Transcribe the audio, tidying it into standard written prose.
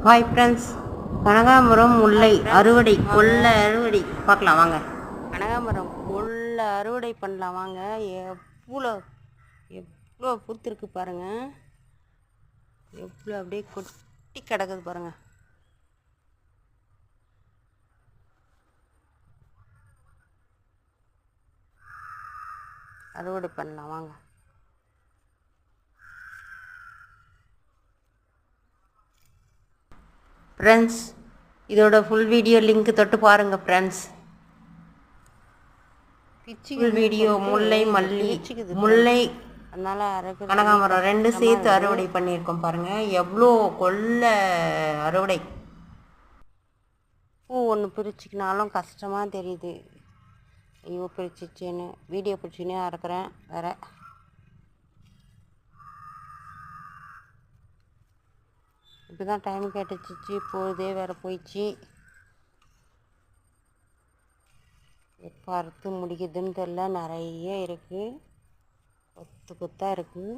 Hi friends, கனகாமரம் முல்லை அறுவடை அறுவடை பார்க்கலாம் வாங்க. கனகாமரம் முல்லை அறுவடை பண்ணலாம் வாங்க. எவ்வளோ எவ்வளோ பூத்திருக்கு பாருங்கள், எவ்வளோ அப்படியே கொட்டி கிடக்குது பாருங்கள். அறுவடை பண்ணலாம் வாங்க. ஃப்ரெண்ட்ஸ், இதோட ஃபுல் வீடியோ லிங்க் தொட்டு பாருங்கள் ஃப்ரெண்ட்ஸ். ஃபுல் வீடியோ முல்லை மல்லி முல்லை கனகாமரம் ரெண்டு சேர்த்து அறுவடை பண்ணியிருக்கோம் பாருங்கள். எவ்வளோ அறுவடை. பூ ஒன்று பிரிச்சுக்கினாலும் கஷ்டமாக தெரியுது. ஐயோ பிரிச்சிச்சேன்னு வீடியோ பிடிச்சின்னே இருக்கிறேன் வேறு. இப்போ தான் டைம் கேட்டுச்சிச்சு, போதே வேறு போயிடுச்சு. எப்போ அறுத்து முடிக்குதுன்னு தெரில. நிறைய இருக்குது, கொத்தாக இருக்குது.